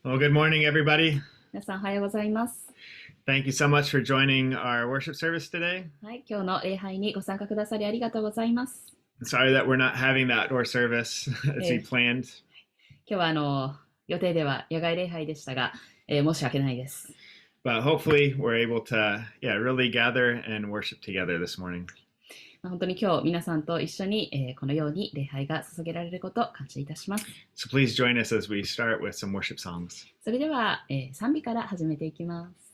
Well, good morning, everybody. 皆さんおはようございます。Thank you so much for joining our worship service today. はい、今日の礼拝にご参加くださりありがとうございます。Sorry that we're not having the outdoor service as we planned. 今日は予定では野外礼拝でしたが、申し訳ないです。But hopefully we're able to, really gather and worship together this morning. 本当に今日皆さんと一緒に、このように礼拝が捧げられることを感謝いたします。So please join us as we start with some worship songs. それでは、賛美から始めていきます。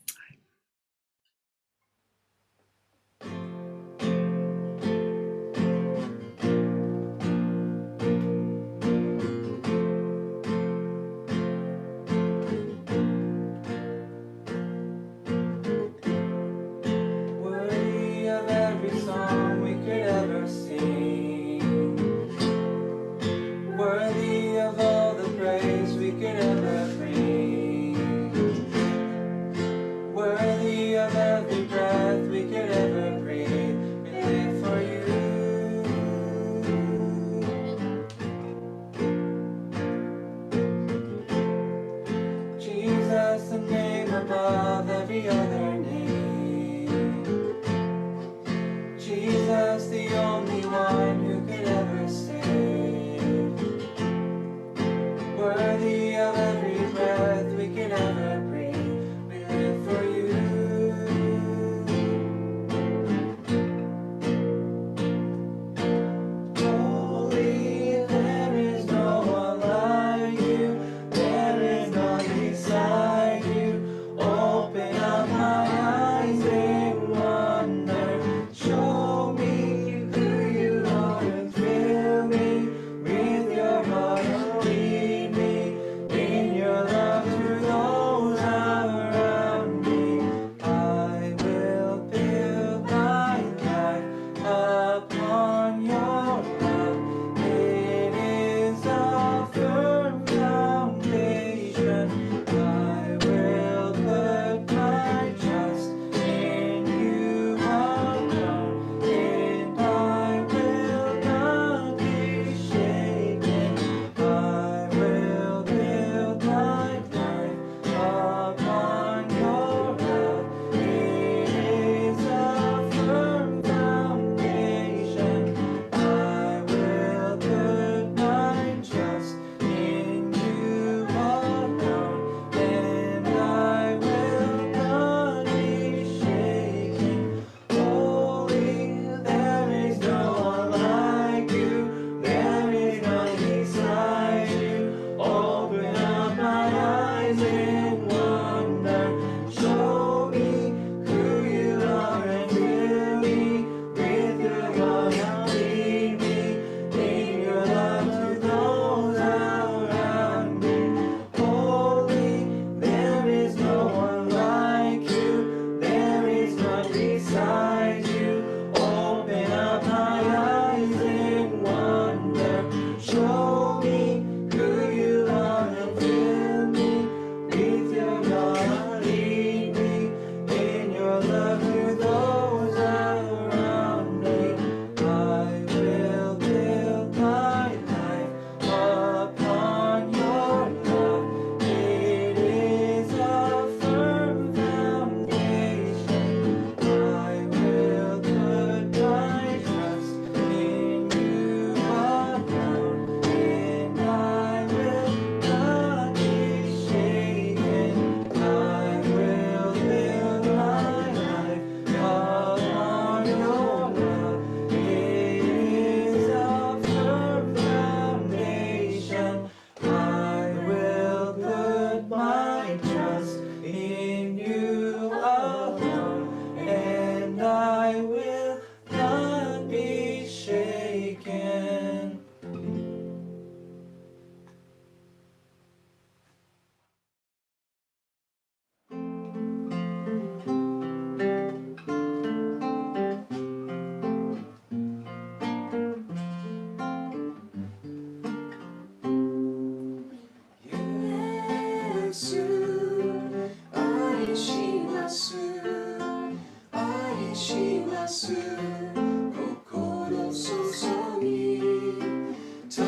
た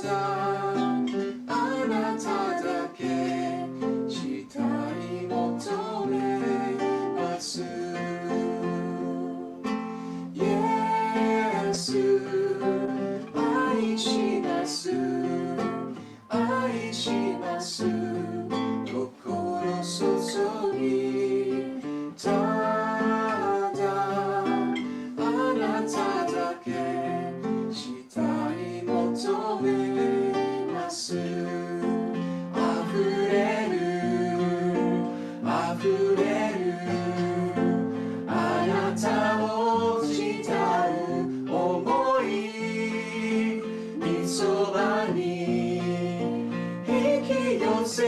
だあなただけに引き寄せ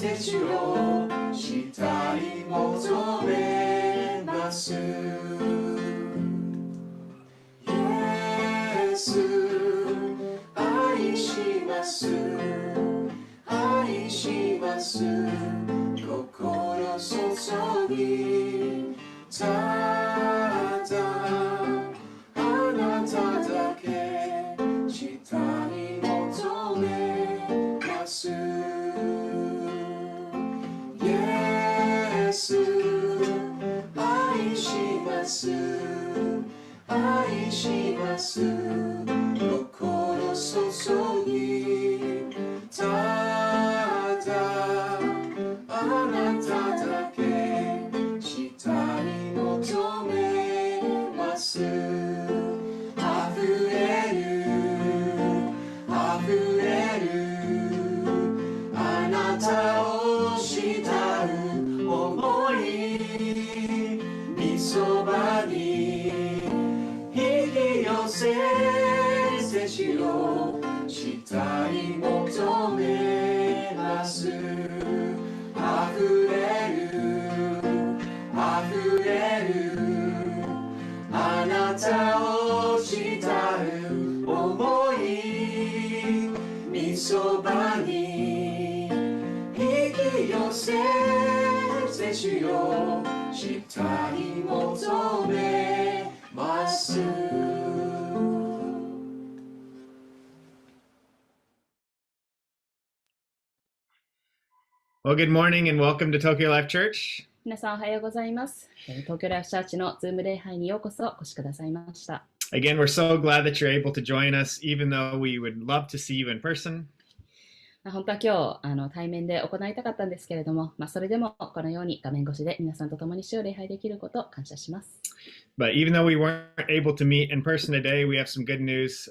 て主を慕い求めますイエス愛します愛します心注ぎただあなただけ慕い求めますイエス愛します愛します心注ぎただあなただけ慕い求めます溢れる溢れるあなたを慕う想い御そばに引き寄せて主を慕い求めます溢れる溢れるあなたを慕う想い御そばに引き寄せて主よ慕い求めます。Well, good morning and welcome to Tokyo Life Church. 皆さんおはようございます。東京ライフチャーチのズーム礼拝にようこそお越しくださいました。Again, we're so glad that you're able to join us, even though we would love to see you in person. 本当は今日対面で行いたかったんですけれども、それでもこのように画面越しで皆さんと共に主を礼拝できることを感謝します。But even though we weren't able to meet in person today, we have some good news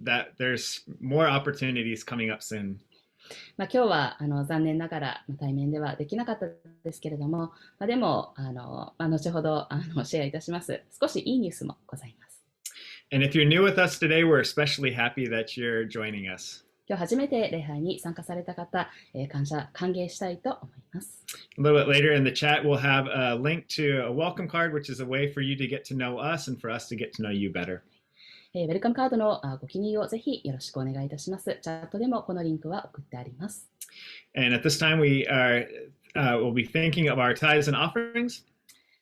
that there's more opportunities coming up soon. 今日は残念ながら対面ではできなかったですけれども、でも後ほどシェアいたします。少しいいニュースもございます。And if you're new with us today, we're especially happy that you're joining us. 今日初めて礼拝に参加された方、歓迎したいと思います。A little bit later in the chat, we'll have a link to a welcome card, which is a way for you to get to know us and for us to get to know you better. ウェルカムカードのご記入をぜひよろしくお願いいたします。チャットでもこのリンクは送ってあります。And at this time, we'll be thinking of our tithes and offerings.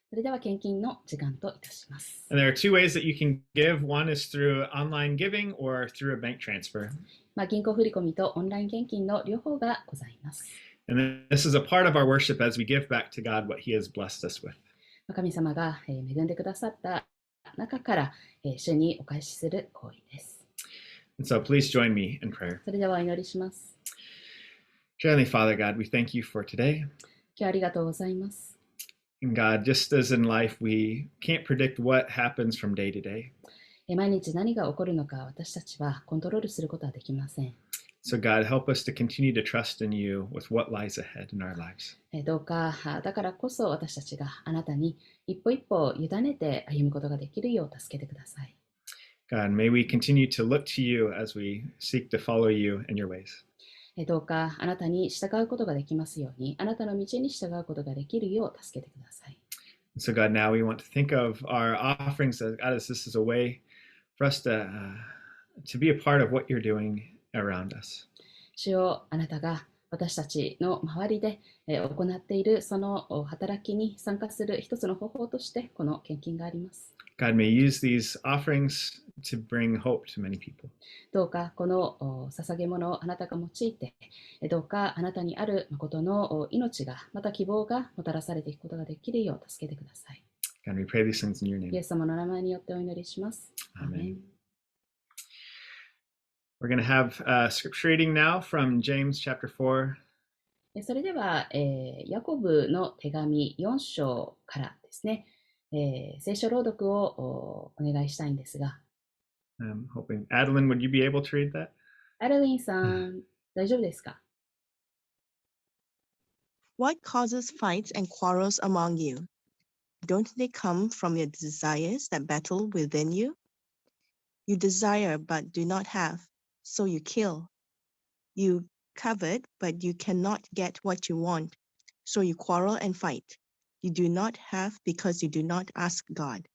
それでは献金の時間といたします。And there are two ways that you can give. One is through online giving or through a bank transfer. 銀行振込とオンライン献金の両方がございます。And this is a part of our worship as we give back to God what He has blessed us with. 神様が恵んでくださった中から主にお返しする行為です。And so please join me in prayer. それではお祈りします。Heavenly Father, God, we thank you for today. 今日ありがとうございます。And God, just as in life, we can't predict what happens from day to day. 毎日何が起こるのか私たちはコントロールすることはできません。So God, help us to continue to trust in you with what lies ahead in our lives. どうかだからこそ私たちがあなたに一歩一歩委ねて歩むことができるよう助けてください。God, may we continue to look to you as we seek to follow you in your ways. どうかあなたに従うことができますように、あなたの道に従うことができるよう助けてください。So God, now we want to think of our offerings as God, as this is a way for us to be a part of what you're doing around us. 主よ、あなたが私たちの周りで行っているその働きに参加する一つの方法としてこの献金があります。God may use these offerings to bring hope to many people. どうかこの捧げ物をあなたが用いて、どうかあなたにある誠の命が、また希望がもたらされていくことができるよう助けてください。God, we pray these things in your name. イエス様の名前によってお祈りします。Amen. We're going to have scripture reading now from James chapter 4. それでは、ヤコブの手紙4章からですね、聖書朗読をお願いしたいんですが、I'm hoping, Adeline, would you be able to read that? アデリンさん、大丈夫ですか？ What causes fights and quarrels among you? Don't they come from your desires that battle within you? You desire but do not have, so you kill. You covet, but you cannot get what you want, so you quarrel and fight. You do not have because you do not ask God.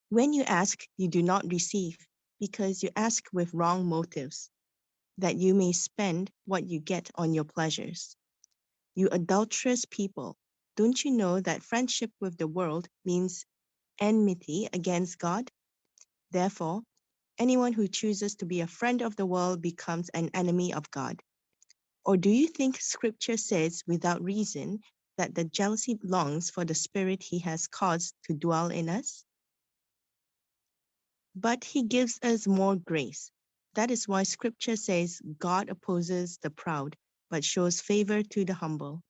When you ask, you do not receive, because you ask with wrong motives, that you may spend what you get on your pleasures. You adulterous people, don't you know that friendship with the world means enmity against God? Therefore, anyone who chooses to be a friend of the world becomes an enemy of God. Or do you think Scripture says without reason that the jealousy longs for the Spirit he has caused to dwell in us? But he gives us more grace. That is why Scripture says God opposes the proud, but shows favor to the humble.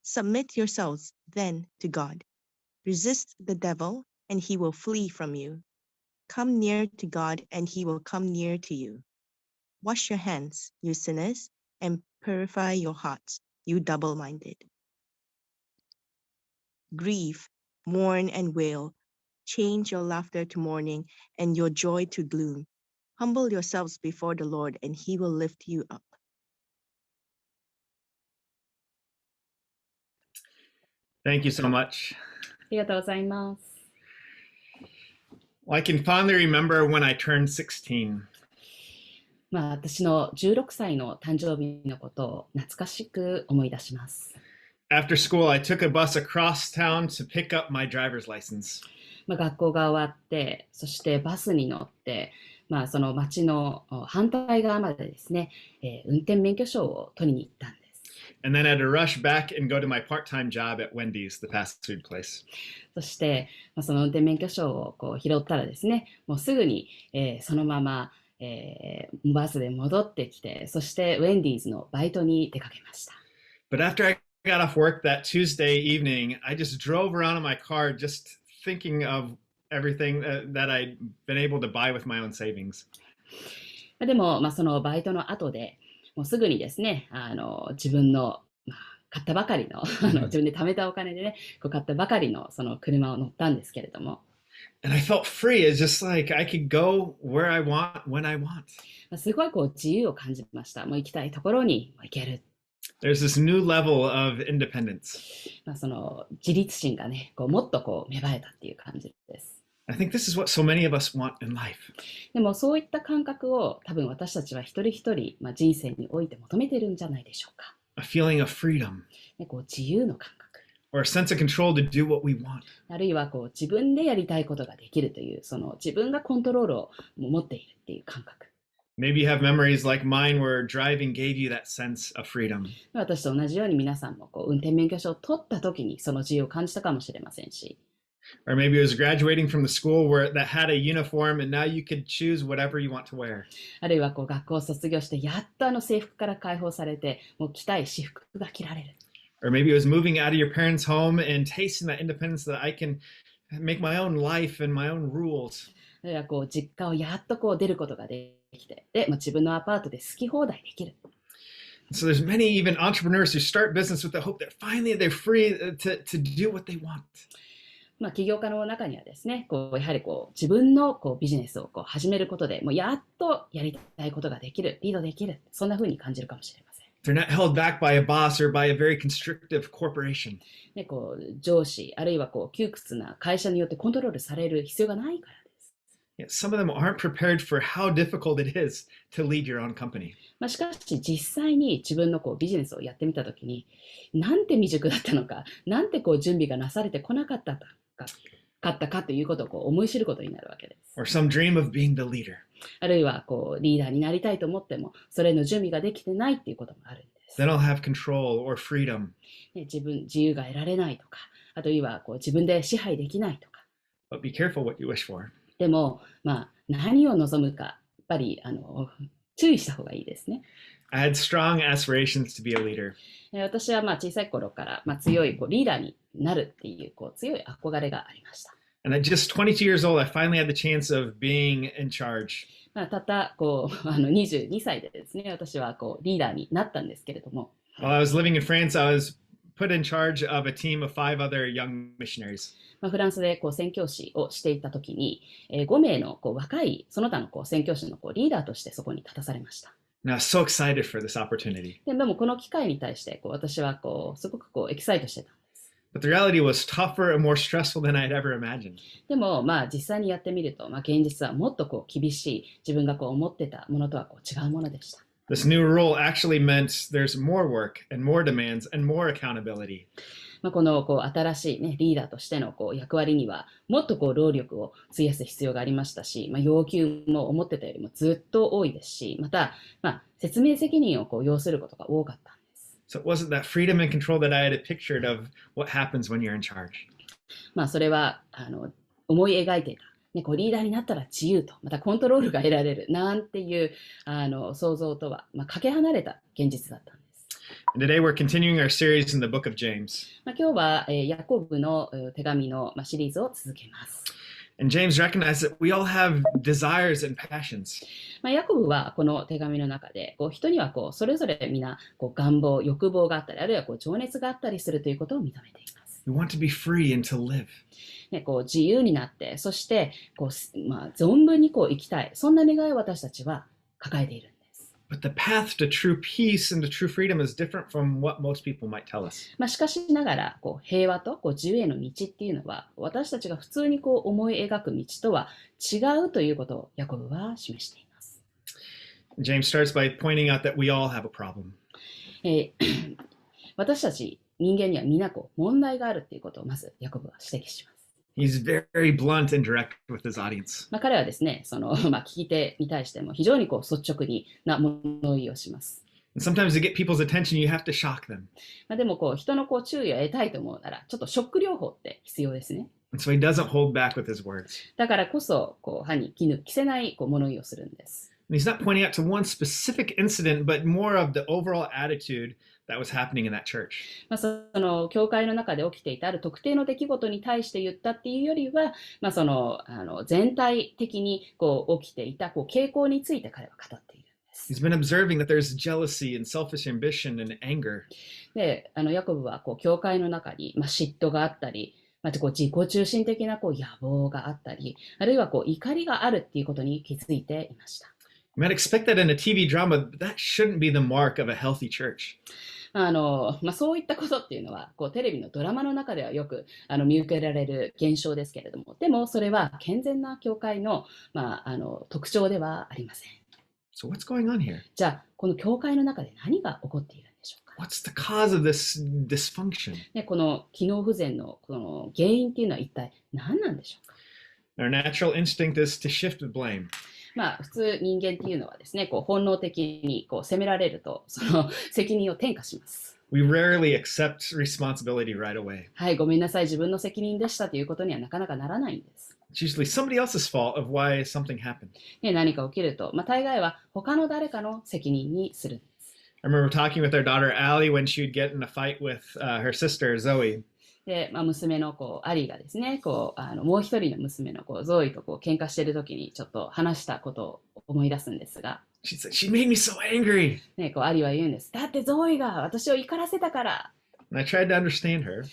Submit yourselves then to God. Resist the devil, and he will flee from you. Come near to God, and he will come near to you. Wash your hands, you sinners, and purify your hearts, you double-minded. Grieve, mourn, and wail. Change your laughter to mourning and your joy to gloom. Humble yourselves before the Lord, and he will lift you up. Thank you so much. ありがとうございます。Well, I can fondly remember when I turned 16. 私の16歳の誕生日のことを懐かしく思い出します。After school, I took a bus across town to pick up my driver's license. 学校が終わって、そしてバスに乗って、その町の反対側までですね、運転免許証を取りに行ったんです。And then I had to rush back and go to my part-time job at Wendy's, the fast food place. そして、その運転免許証を拾ったらですね、もうすぐに、そのまま、バスで戻ってきて、そしてウェンディーズのバイトに出かけました。But after I got off work that Tuesday evening, I just drove around in my car just thinking of everything that I'd been able to buy with my own savings. でも、そのバイトの後で、もうすぐにですね、自分の、買ったばかりの、自分で貯めたお金でね、買ったばかりのその車を乗ったんですけれども。And I felt free. It's just like I could go where I want, when I want. すごい自由を感じました。もう行きたいところに行ける。There's this new level of independence. その自立心がね、もっと芽生えたっていう感じです。I think this is what so many of us want in life. でもそういった感覚を多分私たちは一人一人、人生において求めているんじゃないでしょうか。A feeling of freedom. 自由の感覚。Or a sense of control to do what we want. あるいは自分でやりたいことができるという、その自分がコントロールを持っているっていう感覚。Maybe you have memories like mine where driving gave you that sense of freedom. 私と同じように皆さんも運転免許証を取った時にその自由を感じたかもしれませんし。Or maybe it was graduating from the school where that had a uniform and now you could choose whatever you want to wear. あるいは学校を卒業してやっと制服から解放されて、もう着たい私服が着られる。Or maybe it was moving out of your parents' home and tasting that independence that I can make my own life and my own rules. あるいは実家をやっと出ることができて、で、自分のアパートで好き放題できる。So there's many even entrepreneurs who start business with the hope that finally they're free to do what they want. 起業家の中にはですね、やはり自分のビジネスを始めることで、もうやっとやりたいことができる、リードできる、そんな風に感じるかもしれません。They're not held back by a boss or by a very constrictive corporation. 上司、あるいは窮屈な会社によってコントロールされる必要がないからです。Yet some of them aren't prepared for how difficult it is to lead your own company. しかし実際に自分のビジネスをやってみたときに、なんて未熟だったのか、なんて準備がなされてこなかったかということを思い知ることになるわけです。Or some dream of being the leader. あるいはリーダーになりたいと思っても、それの準備ができてないっていうこともあるんです。Then I'll have control or freedom. 自由が得られないとか、あとは自分で支配できないとか。But be careful what you wish for. でも、何を望むか、やっぱり注意した方がいいですね。I had strong aspirations to be a leader. 私は小さい頃から強いリーダーになるっていう強い憧れがありました。And at just 22 years old, I finally had the chance of being in charge. たった22歳でですね、私はリーダーになったんですけれども。While I was living in France, I was put in charge of a team of 5 other young missionaries. フランスで宣教師をしていたときに、5名の若いその他の宣教師のリーダーとしてそこに立たされました。And I was so excited for this opportunity. でもこの機会に対して私はすごくエキサイトしてたんです。But the reality was tougher and more stressful than I'd ever imagined. でも実際にやってみると、現実はもっと厳しい、自分が思ってたものとは違うものでした。This new role actually meant there's more work and more demands and more accountability. この新しい、リーダーとしての役割にはもっと労力を費やす必要がありましたし、要求も思ってたよりもずっと多いですし、また、説明責任を要することが多かったんです。So it wasn't that freedom and control that I had pictured of what happens when you're in charge. それは思い描いていた。リーダーになったら自由と、またコントロールが得られるなんていう想像とは、かけ離れた現実だったんです。And today we're continuing our series in the book of James. 今日はヤコブの手紙のシリーズを続けます。And James recognized that we all have desires and passions. ヤコブはこの手紙の中で人にはそれぞれ皆願望、欲望があったり、あるいは情熱があったりするということを認めています。We want to be free and to live. 自由になって、そして存分に生きたい、そんな願いを私たちは抱えているんです。But the path to true peace and to true freedom is different from what most people might tell us. しかしながら平和と自由への道っていうのは、私たちが普通に思い描く道とは違うということをヤコブは示しています。James starts by pointing out that we all have a problem. 私たち人間には皆問題があるということをまずヤコブは指摘します。He's very blunt and direct with his audience. 彼はですね、聞き手に対しても非常に率直な物言いをします。And sometimes to get people's attention, you have to shock them. でも人の注意を得たいと思うなら、ちょっとショック療法って必要ですね。And so he doesn't hold back with his words. だからこそ歯に衣着せない物言いをするんです。And he's not pointing out to one specific incident, but more of the overall attitude that was happening in that church. その教会の中で起きていたある特定の出来事に対して言ったっていうよりは、全体的に起きていた傾向について彼は語っているんです。He's been observing that there's jealousy and selfish ambition and anger. で、ヤコブは教会の中に嫉妬があったり、自己中心的な野望があったり、あるいは怒りがあるっていうことに気づいていました。You might expect that in a TV drama, but that shouldn't be the mark of a healthy church. そういったことっていうのはテレビのドラマの中ではよく見受けられる現象ですけれども、でもそれは健全な教会の、特徴ではありません。So what's going on here? じゃあこの教会の中で何が起こっているんでしょうか。 What's the cause of this dysfunction? この機能不全のこの原因っていうのは一体何なんでしょうか。 Our natural instinct is to shift the blame. 普通人間っていうのはですね、本能的に責められるとその責任を転嫁します。We rarely accept responsibility right away. はい、ごめんなさい、自分の責任でしたということにはなかなかならないんです。It's usually somebody else's fault of why something happened. 何か起きると、大概は他の誰かの責任にするんです。I remember talking with our daughter Allie when she would get in a fight with her sister Zoe. で、娘のアリーがですね、もう一人の娘のゾイと喧嘩しているときにちょっと話したことを思い出すんですが、She said, "She made me so angry." アリーは言うんです。だってゾイが私を怒らせたから。And I tried to understand her.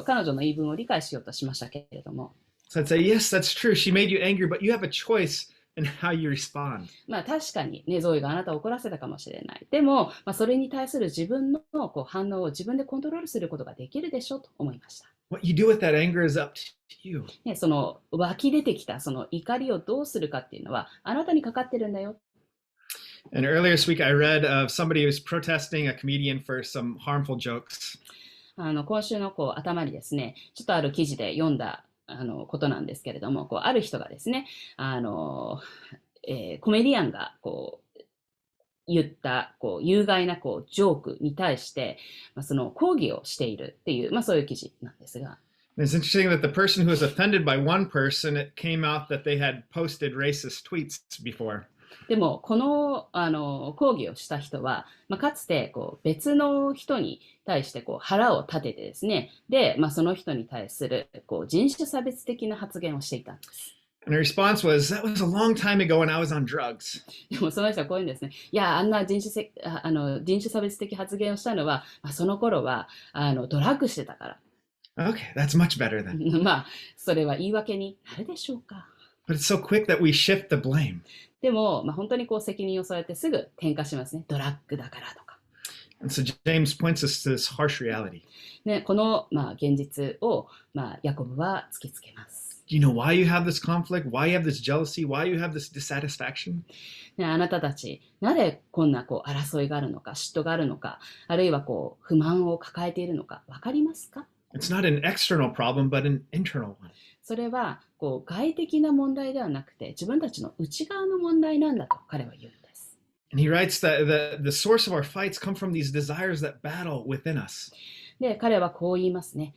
彼女の言い分を理解しようとしましたけれども。So I'd say, "Yes, that's true. She made you angry, but you have a choice in how you respond." 確かにね、ゾイがあなたを怒らせたかもしれない。でも、それに対する自分の反応を自分でコントロールすることができるでしょうと思いました。What you do with that anger is up to you. その湧き出てきたその怒りをどうするかっていうのはあなたにかかってるんだよ。And earlier this week, I read of somebody who was protesting a comedian for some harmful jokes. 今週の頭にですね、ちょっとある記事で読んだことなんですけれども、ある人がですね、コメディアンが言った有害なジョークに対して、その抗議をしているっていう、そういう記事なんですが。It's interesting that the person who was offended by one person, it came out that they had posted racist tweets before. でもこの抗議をした人は、かつて別の人に対して腹を立ててですね、で、その人に対する人種差別的な発言をしていたんです。And her response was, that was a long time ago when I was on drugs. でもその人はこういうんですね。いや、あんな人種差別的発言をしたのは、その頃はドラッグしてたから。Okay, that's much better then. それは言い訳になるでしょうか。But it's so quick that we shift the blame. でも、本当に責任をそうやってすぐ転嫁しますね。ドラッグだからとか。And so James points us to this harsh reality. ね、この、現実を、ヤコブは突きつけます。Do you know why you have this conflict? Why you have this jealousy? Why you have this dissatisfaction? ね、あなたたち、なぜこんな争いがあるのか、嫉妬があるのか、あるいは不満を抱えているのか、わかりますか？ It's not an external problem, but an internal one. それは外的な問題ではなくて、自分たちの内側の問題なんだと彼は言うんです。And he writes that the source of our fights come from these desires that battle within us. で、彼はこう言いますね。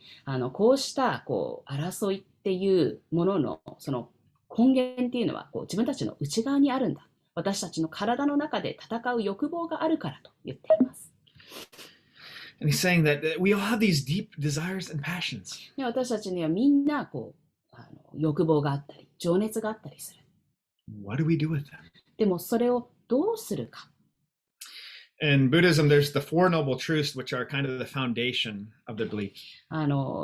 こうした争いっていうもののその根源っていうのは自分たちの内側にあるんだ。私たちの体の中で戦う欲望があるからと言っています。And he's saying that we all have these deep desires and passions. で、私たちにはみんな欲望があったり、情熱があったりする。What do we do with them? でもそれをどうするか。In Buddhism, there's the Four Noble Truths, which are kind of the foundation of the belief.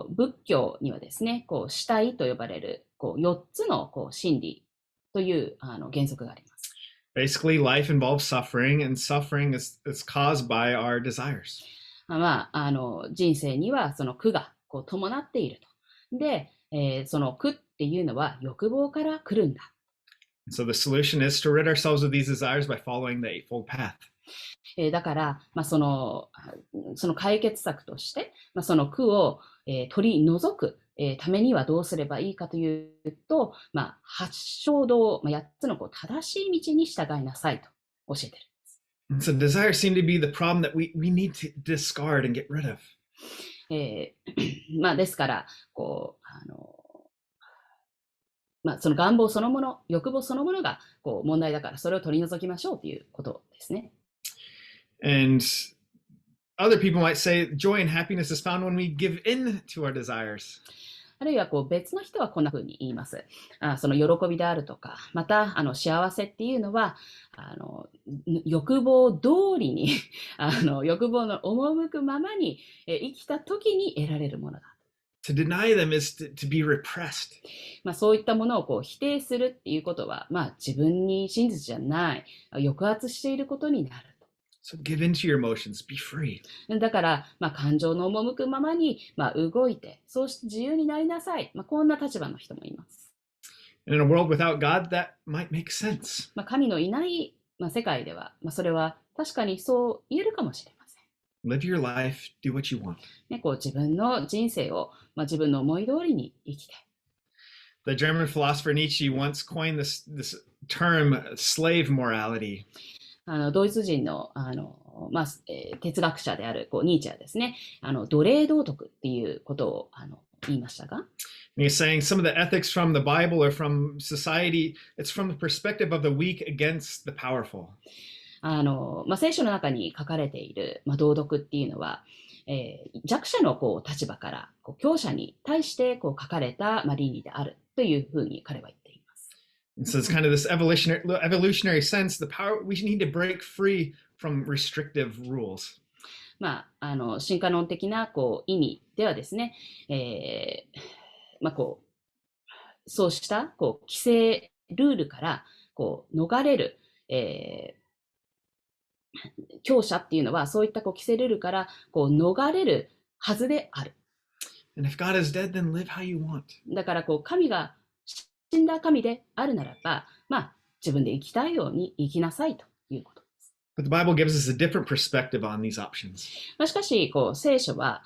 仏教にはですね、主体と呼ばれる4つの真理という原則があります。Basically, life involves suffering, and suffering is caused by our desires. 人生にはその苦が伴っていると。で、その苦っていうのは欲望から来るんだ。So the solution is to rid ourselves of these desires by following the Eightfold Path. だから、その解決策として、その苦を、取り除く、ためにはどうすればいいかというと、八正道、8つの正しい道に従いなさいと教えてる。And so desires seem to be the problem that we need to discard and get rid of. ですから、その願望そのもの、欲望そのものが問題だから、それを取り除きましょうということですね。And other people might say joy and happiness is found when we give in to our desires. あるいは別の人はこんな風に言います。その喜びであるとか、また幸せっていうのは欲望通りに欲望の赴くままに生きた時に得られるものだ。To deny them is to be repressed. そういったものを否定するっていうことは、自分に真実じゃない、抑圧していることになる。So give in to your emotions, be free. だから、感情の赴くままに、動いて、そうして自由になりなさい。こんな立場の人もいます。And in a world without God, that might make sense. 神のいない、世界では、それは確かにそう言えるかもしれません。Live your life, do what you want. 自分の人生を、自分の思い通りに生きて。The German philosopher Nietzsche once coined this term slave morality. ドイツ人の哲学者であるニーチェはですね、奴隷道徳っていうことを言いましたが、And he's saying some of the ethics from the Bible or from society, it's from the perspective of the weak against the powerful. 聖書の中に書かれている、道徳っていうのは、弱者の立場から強者に対して書かれた倫理であるというふうに彼は言っています。And so it's kind of this evolutionary sense, the power, we need to break free from restrictive rules. 進化論的な意味ではですね、そうした規制ルールから逃れる、強者っていうのはそういった規制ルールから逃れるはずである。And if God is dead, then live how you want. だから神が死んだ神であるならば、自分で生きたいように生きなさいということです。But the Bible gives us a different perspective on these options. しかし、聖書は、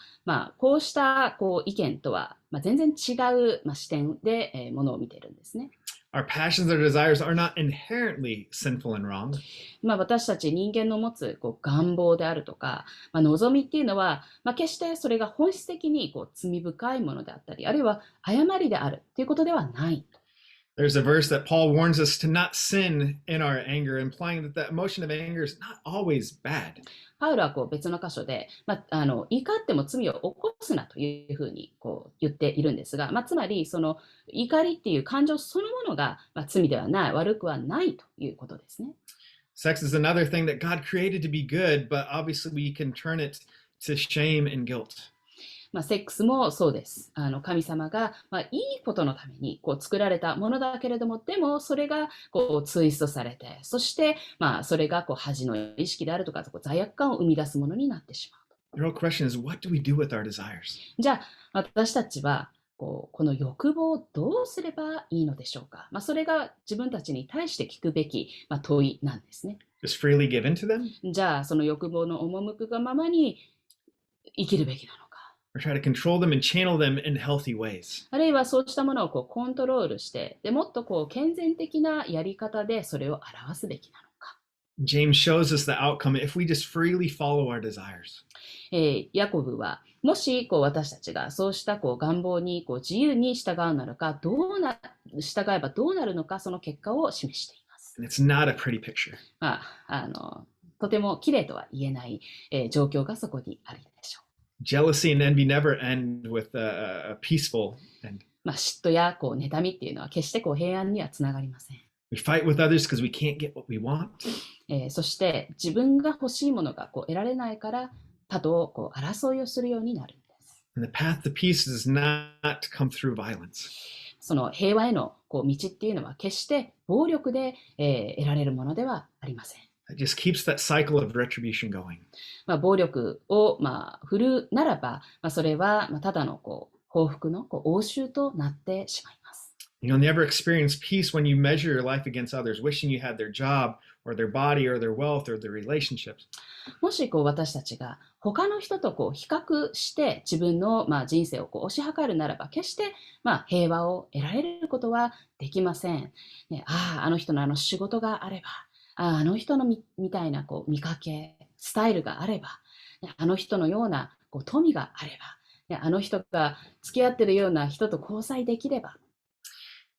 こうした意見とは、全然違う、視点で、ものを見ているんですね。Our passions or desires are not inherently sinful and wrong. 私たち人間の持つ願望であるとか、望みっていうのは、決してそれが本質的に罪深いものであったり、あるいは誤りであるということではない。There's a verse that Paul warns us to not sin in our anger, implying that the emotion of anger is not always bad. パウロは別の箇所で、怒っても罪を起こすなというふうに言っているんですが、つまりその怒りっていう感情そのものが、罪ではない、悪くはないということですね。Sex is another thing that God created to be good, but obviously we can turn it to shame and guilt. セックスもそうです。神様が、いいことのために作られたものだけれども、でもそれがツイストされて、そして、それが恥の意識であるとか、罪悪感を生み出すものになってしまう。The real question is, what do we do with our desires? じゃあ、私たちはこの欲望をどうすればいいのでしょうか。それが自分たちに対して聞くべき、問いなんですね。Just freely give in to them? じゃあ、その欲望の赴くがままに生きるべきなのか。Or try to control them and channel them in healthy ways? あるいはそうしたものをコントロールして、でもっと健全的なやり方でそれを表すべきなのか。James shows us the outcome if we just freely follow our desires. ヤコブは、もし私たちがそうした願望に自由に従うなのか、従えばどうなるのか、その結果を示しています。And it's not a pretty picture. とても綺麗とは言えない、状況がそこにあるでしょう。Jealousy and envy never end with a peaceful end. 嫉妬や妬みっていうのは決して平安にはつながりません。We fight with others because we can't get what we want. そして自分が欲しいものが得られないから他と争いをするようになるんです。And the path to peace does not come through violence. その平和への道っていうのは決して暴力で、得られるものではありません。It just keeps that cycle of retribution going. 暴力を振るうならば、それはただの報復の応酬となってしまいます。You'll never experience peace when you measure your life against others, wishing you had their job or their body or their wealth or their relationships. もし私たちが他の人と比較して自分の人生を推し量るならば、決して平和を得られることはできません。あの人の仕事があれば、あの人のみたいな見かけ、スタイルがあれば、あの人のような富があれば、あの人が付き合ってるような人と交際できれば。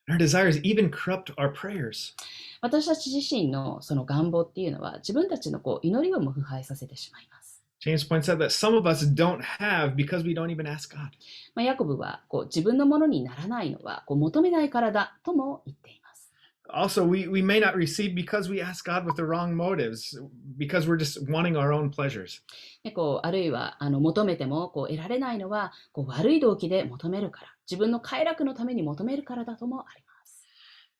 Our desires even corrupt our prayers. 私たち自身のその願望っていうのは自分たちの祈りをも腐敗させてしまいます。James points out that some of us don't have because we don't even ask God. ヤコブは自分のものにならないのは求めないからだとも言っています。Also, we may not receive because we ask God with the wrong motives, because we're just wanting our own pleasures. あるいは求めても得られないのは悪い動機で求めるから、自分の快楽のために求めるからだともあります。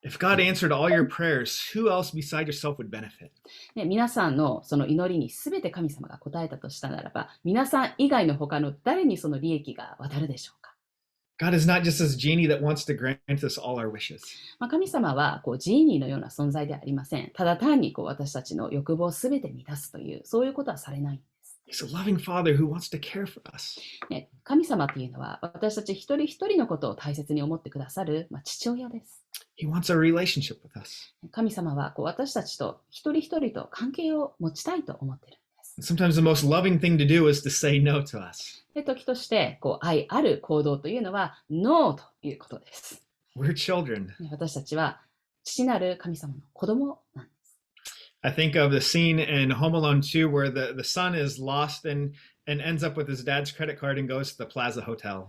If God answered all your prayers, who else beside yourself would benefit? 皆さんのその祈りに全て神様が答えたとしたならば、皆さん以外の他の誰にその利益が渡るでしょうか。God is not just this genie that wants to grant us all our wishes. 神様はジーニーのような存在ではありません。ただ単に私たちの欲望をすべて満たすという、そういうことはされないんです。He's a loving father who wants to care for us. 神様というのは私たち一人一人のことを大切に思ってくださる、父親です。He wants a relationship with us. 神様は私たちと一人一人と関係を持ちたいと思っているんです。Sometimes the most loving thing to do is to say no to us. 時として愛ある行動というのはノーということです。We're children. 私たちは父なる神様の子供なんです。I think of the scene in Home Alone 2 where the son is lost and ends up with his dad's credit card and goes to the Plaza Hotel.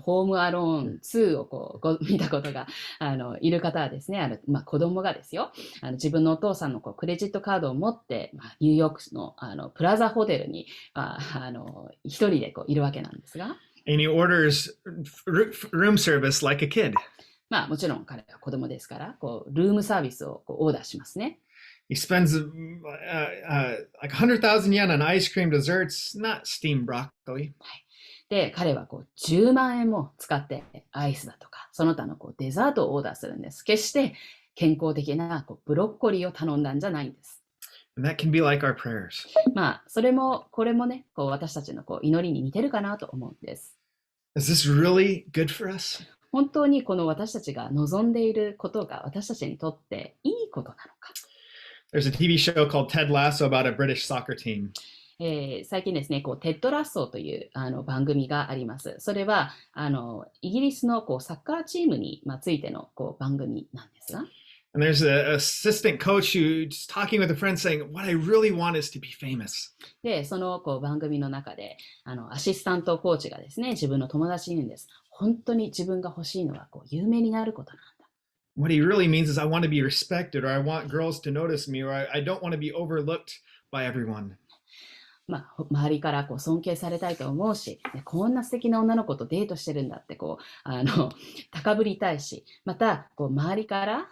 ホームアローン2を見たことがいる方はですね、子供がですよ、自分のお父さんのクレジットカードを持って、ニューヨークのプラザホテルに一人でいるわけなんですが、And he orders room service like a kid. もちろん彼は子供ですから、ルームサービスをオーダーしますね。He spends like 100,000 yen on ice cream, desserts, not steamed broccoli. で、彼は10万円も使ってアイスだとか、その他のデザートをオーダーするんです。決して健康的なブロッコリーを頼んだんじゃないんです。And that can be like our prayers. それも、これもね、私たちの祈りに似てるかなと思うんです。Is this really good for us? 本当に私たちが望んでいることが私たちにとっていいことなのか。There's a TV show called Ted Lasso about a British soccer team. 最近ですね、テッドラッソーという番組があります。それはイギリスのサッカーチームについての番組なんですが、And there's an assistant coach who's talking with a friend saying, what I really want is to be famous. で、その番組の中でアシスタントコーチがですね、自分の友達に言うんです。本当に自分が欲しいのは有名になることなんだ。What he really means is I want to be respected, or I want girls to notice me, or I don't want to be overlooked by everyone. 周りから尊敬されたいと思うし、こんな素敵な女の子とデートしてるんだって高ぶりたいし、また周りから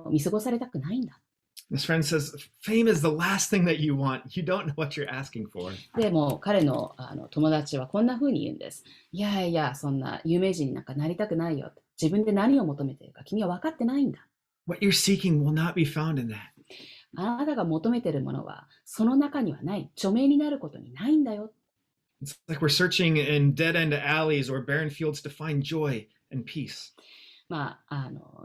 見過ごされたくないんだ。This friend says, fame is the last thing that you want. You don't know what you're asking for. でも彼の友達はこんな風に言うんです。いやいや、そんな有名人になんかなりたくないよ。自分で何を求めているか君は分かってないんだ。What you're seeking will not be found in that. あなたが求めているものはその中にはない。著名になることにないんだよ。It's like we're searching in dead-end alleys or barren fields to find joy and peace.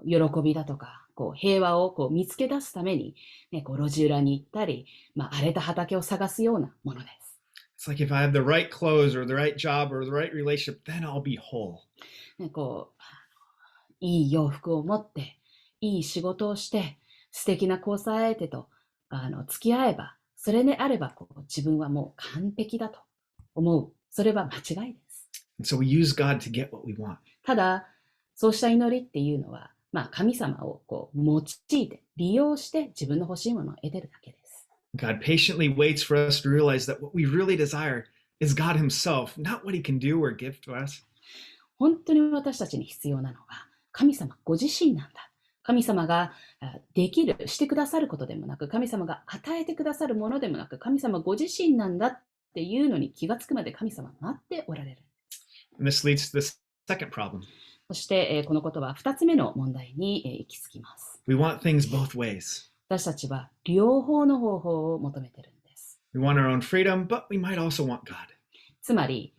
喜びだとか平和を見つけ出すために、路地裏に行ったり、荒れた畑を探すようなものです。It's like if I have the right clothes or the right job or the right relationship, then I'll be whole. いい洋服を持って、いい仕事をして、素敵な交際相手と付き合えば、それであれば自分はもう完璧だと思う。それは間違いです。And so we use God to get what we want. ただ、そうした祈りっていうのは、神様を用いて、利用して自分の欲しいものを得てるだけです。God patiently waits for us to realize that what we really desire is God Himself, not what He can do or give to us. 本当に私たちに必要なのは、神様ご自身なんだ。神様ができる、してくださることでもなく、神様が与えてくださるものでもなく、神様ご自身なんだっていうのに気がつくまで神様は待っておられる。And this leads to the second problem. そして、このことは2つ目の問題に行き着きます。We want things both ways. 私たちは両方の方法を求めてるんです。We want our own freedom, but we might also want God. つまり、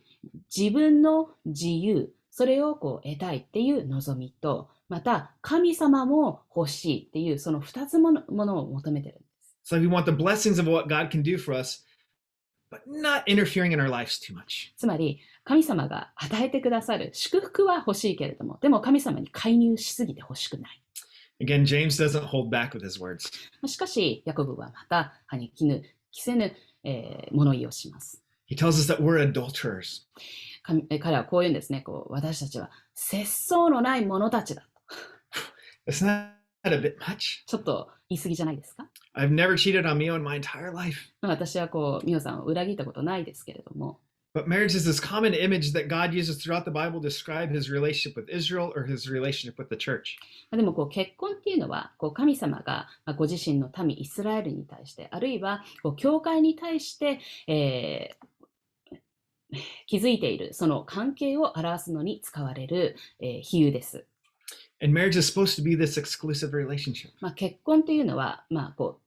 自分の自由、それを得たいっていう望みと、また神様も欲しいっていうその2つものを求めてるんです。So we want the blessings of what God can do for us, but not interfering in our lives too much. つまり、神様が与えてくださる祝福は欲しいけれども、でも神様に介入しすぎて欲しくない。Again, James doesn't hold back with his words. しかし、ヤコブはまた歯に着せぬ物言いをします。He tells us that we're adulterers. 彼はこう言うんですね。私たちは節操のない者たちだ。Isn't that a bit much? ちょっと言い過ぎじゃないですか？ I've never cheated on Mio in my entire life. 私はミオさんを裏切ったことないですけれども。But marriage is this common image that God uses throughout the Bible to describe his relationship with Israel or his relationship with the church. でも結婚っていうのは神様がご自身の民イスラエルに対して、あるいは教会に対して、築いているその関係を表すのに使われる、比喩です。And marriage is supposed to be this exclusive relationship. 結婚というのは、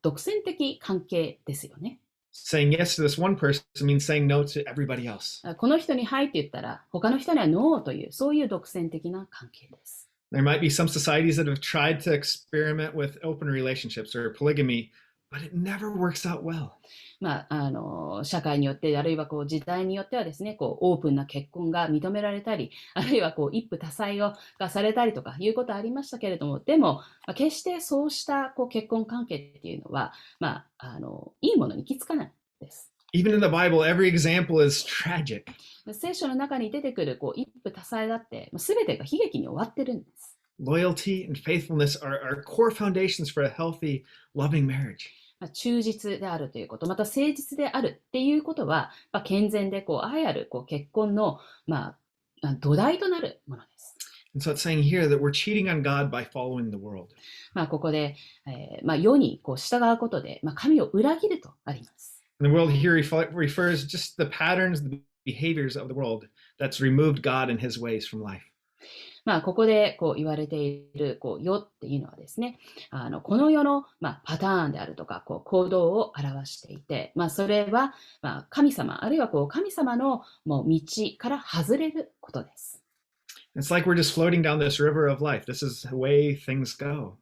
独占的関係ですよね。Saying yes to this one person means saying no to everybody else. この人にはいって言ったら、他の人にはノーという、そういう独占的な関係です。There might be some societies that have tried to experiment with open relationships or polygamy, but it never works out well. 社会によって、あるいは時代によってはですね、オープンな結婚が認められたり、あるいは一夫多妻がされたりとかいうことありましたけれども、でも、決してそうした結婚関係っていうのは、いいものに行き着かないです。Even in the Bible, every example is tragic. 聖書の中に出てくる一夫多妻だって、全てが悲劇に終わってるんです。Loyalty and faithfulness are core foundations for a healthy, loving marriage. 忠実であるということ、また誠実であるっていうことは、健全で愛ある結婚の、土台となるものです。And so it's saying here that we're cheating on God by following the world. ここで、世に従うことで、神を裏切るとあります。And the world here refers just the patterns, the behaviors of the world that's removed God and his ways from life. ここで言われている世っていうのはですね、この世のパターンであるとか行動を表していて、それは神様あるいは神様のもう道から外れることです。It's like we're just floating down this river of life. This is the way things go.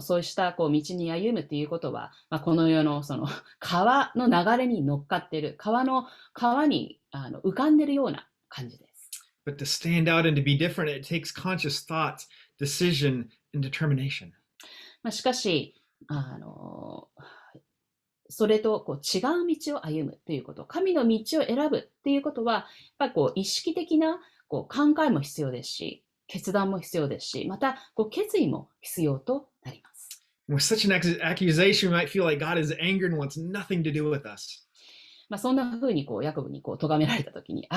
そうした道に歩むということは、この世のその川の流れに乗っかっている、川に浮かんでいるような感じです。But to stand out and to be different, it takes conscious thought, decision, and determination. しかし、それと違う道を歩むということ、神の道を選ぶということは、やっぱり意識的な考えも必要ですし、決断も必要ですし、また決意も必要となります。With such an accusation, we might feel like God is angered and wants nothing to do with us. そんな風にヤコブに咎められたときに、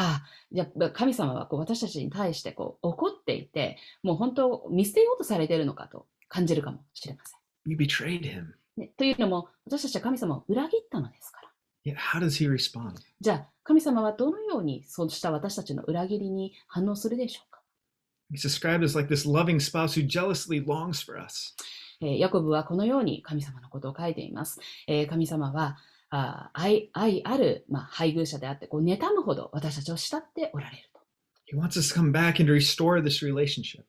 じゃあ神様は私たちに対して怒っていて、もう本当見捨てようとされているのかと感じるかもしれません。We betrayed him. というのも、私たちは神様を裏切ったのですから。Yet how does he respond? じゃあ、神様はどのようにそうした私たちの裏切りに反応するでしょうか。He's described as like this loving spouse who jealously longs for us. ヤコブはこのように神様のことを書いています。神様は愛ある、配偶者であって、妬むほど私たちを慕っておられると。He wants us to come back and restore this relationship.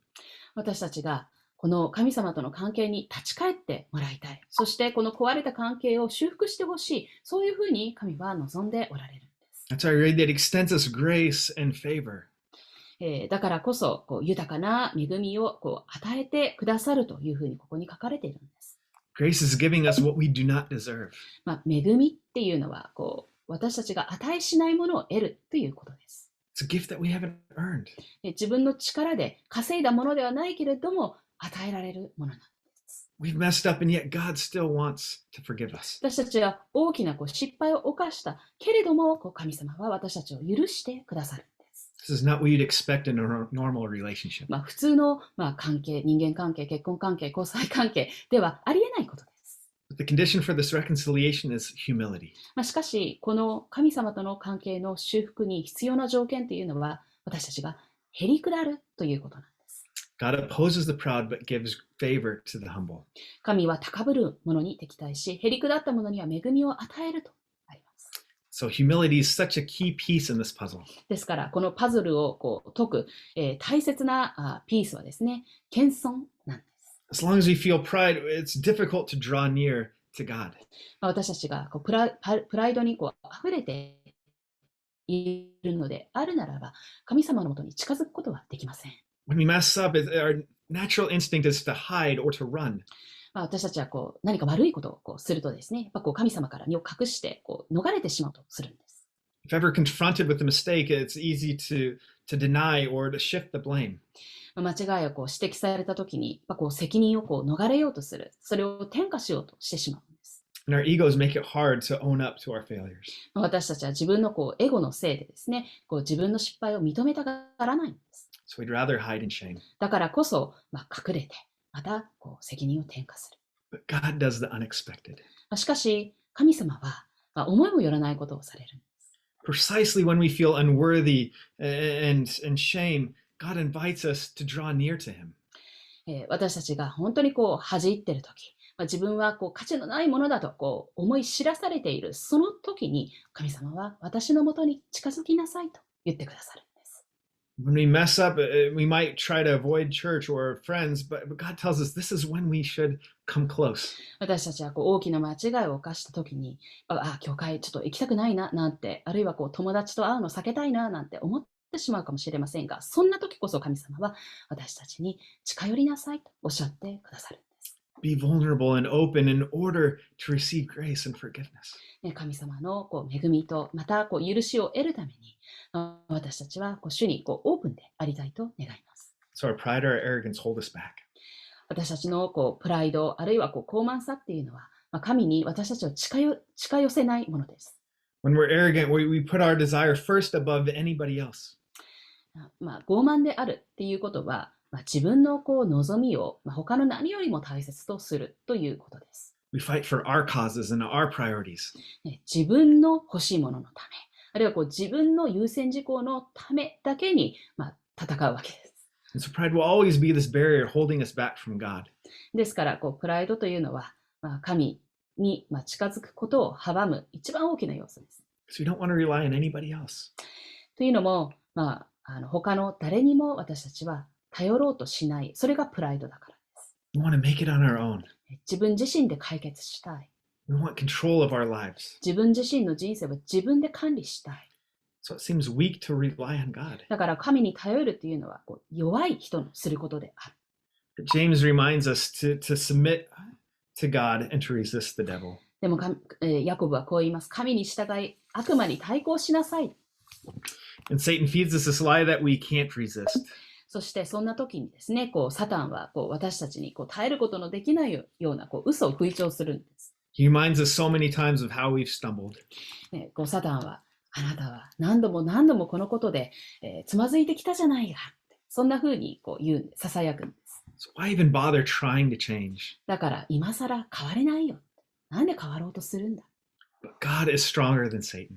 私たちがこの神様との関係に立ち返ってもらいたい。そしてこの壊れた関係を修復してほしい。そういうふうに神は望んでおられるんです。That's why I read that he extends us grace and favor. だからこそ豊かな恵みを与えてくださるというふうにここに書かれているんです。Grace is giving us what we do not deserve. 恵みっていうのは私たちが値しないものを得るということです。It's a gift that we haven't earned. 自分の力で稼いだものではないけれども与えられるものなんです。We've messed up and yet God still wants to forgive us. 私たちは大きな失敗を犯したけれども神様は私たちを許してくださるんです。This is not what you'd expect in a normal relationship. 普通の関係、人間関係、結婚関係、交際関係ではありえないことです。But the condition for this reconciliation is humility. しかし、この神様との関係の修復に必要な条件というのは、私たちがへりくだるということなんです。God opposes the proud but gives favor to the humble. 神は高ぶる者に敵対し、へりくだった者には恵みを与えるとあります。So humility is such a key piece in this puzzle. ですから、このパズルを解く、大切なピースはですね、謙遜なんです。As long as we feel pride, it's difficult to draw near to God. 私たちがプライドに溢れているのであるならば、神様のもとに近づくことはできません。When we mess up, our natural instinct is to hide or to run. 私たちは何か悪いことをするとですね、神様から身を隠して逃れてしまうとするんです。If ever confronted with a mistake, it's easy to deny or to shift the blame. 間違いを指摘されたときに、責任を逃れようとする。それを転嫁しようとしてしまうんです。And our egos make it hard to own up to our failures. 私たちは自分のエゴのせいでですね、自分の失敗を認めたがらないんです。So we'd rather hide in shame. だからこそ、隠れて、また責任を転嫁する。But God does the unexpected. しかし、神様は思いもよらないことをされるんです。Precisely when we feel unworthy and shame, God invites us to draw near to Him. 私たちが本当に恥じってるとき、自分は価値のないものだと思い知らされているその時に、神様は私のもとに近づきなさいと言ってくださるんです。When we mess up, we might try to avoid church or friends, but God tells us this is when we should come close. 私たちは大きな間違いを犯した時に、教会ちょっと行きたくないななんて、あるいは友達と会うの避けたいななんて思ってしまうかもしれませんが、そんな時こそ神様は私たちに近寄りなさいとおっしゃってくださるんです。Be vulnerable and open in order to receive grace and forgiveness. 神様の恵みとまた許しを得るために、私たちは主にオープンでありたいと願います。So our pride or our arrogance hold us back. 私たちのプライドあるいは傲慢さっていうのは、神に私たちを近寄せないものです。When we're arrogant, we put our desire first above anybody else. 傲慢であるっていうことは、自分の望みを他の何よりも大切とするということです。We fight for our causes and our priorities. 自分の欲しいもののため、あるいは自分の優先事項のためだけに戦うわけです。And so pride will always be this barrier holding us back from God. ですからプライドというのは、神に近づくことを阻む一番大きな要素です。So we don't want to rely on anybody else. というのも、他の誰にも私たちは頼ろうとしない。それがプライドだからです。We want to make it on our own. 自分自身で解決したい。We want control of our lives. 自分自身の人生は自分で管理したい。So it seems weak to rely on God. だから神に頼るというのは弱い人のすることである。But James reminds us to submit to God and to resist the devil. でもヤコブはこう言います。神に従い、悪魔に対抗しなさい。And Satan feeds us this lie that we can't resist. そしてそんな時にですね、サタンは私たちに耐えることのできないような嘘を吹聴するんです。He reminds us so many times of how we've stumbled. サタンは、あなたは何度も何度もこのことで、つまずいてきたじゃないかって、そんな風にささやくんです。So why even bother trying to change? だから今更変われないよ。なんで変わろうとするんだ。But God is stronger than Satan.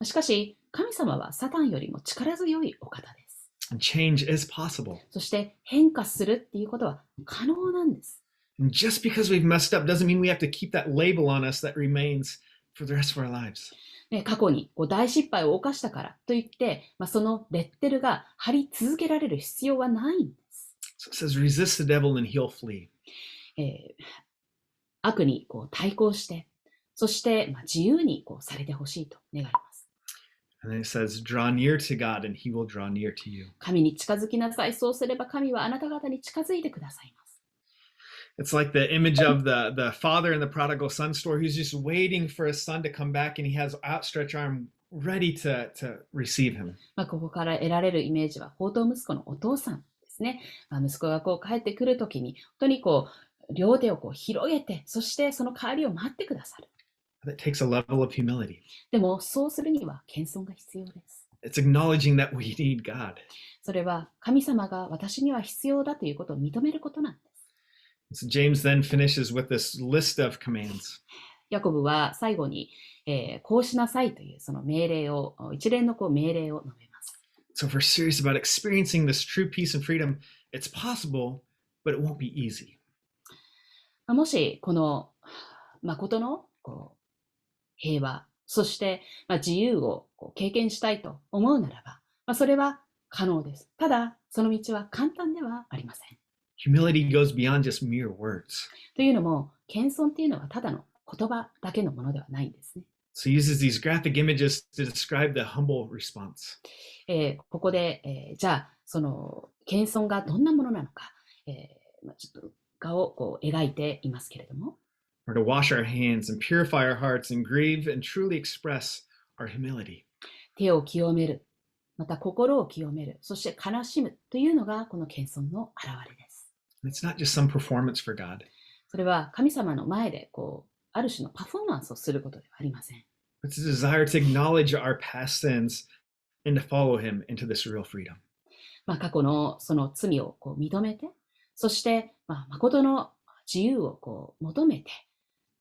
しかし、神様はサタンよりも力強いお方です。And change is possible. そして変化するっていうことは可能なんです。And just because we've messed up doesn't mean we have to keep that label on us that remains for the rest of our lives. 過去に大失敗を犯したからといって、そのレッテルが貼り続けられる必要はないんです。So it says, resist the devil and he'll flee. 悪に対抗して、そして自由にされてほしいと願います。And then it says, draw near to God and he will draw near to you. 神に近づきなさい。そうすれば神はあなた方に近づいてくださいます。It's like the image of the father in the prodigal son story who's just waiting for his son to come back and he has outstretched arm ready to receive him. ここから得られるイメージは、放蕩息子のお父さんですね。息子が帰ってくるときに、本当に両手を広げて、そしてその帰りを待ってくださる。That takes a level of humility. でも、そうするには謙遜が必要です。It's acknowledging that we need God. それは、神様が私には必要だということを認めることなんです。So James then finishes with this list of commands. ヤコブは最後に、こうしなさいというその命令を、一連の命令を述べます。So if we're serious about experiencing this true peace and freedom, it's possible, but it won't be easy. もし、この誠の平和、そして自由を経験したいと思うならば、それは可能です。ただ、その道は簡単ではありません。Humility goes beyond just mere words. というのも、謙遜というのはただの言葉だけのものではないんですね。So he uses these graphic images to describe the humble response. ここで、じゃあ、その謙遜がどんなものなのか、ちょっと画を描いていますけれども、We're to wash our hands and purify our hearts and grieve and truly express our humility. 手を清める、また心を清める、そして悲しむというのがこの謙遜の表れです。It's not just some performance for God. それは神様の前である種のパフォーマンスをすることではありません。It's a desire to acknowledge our past sins and to follow him into this real freedom. 過去のその罪を認めて、そして誠の自由を求めて、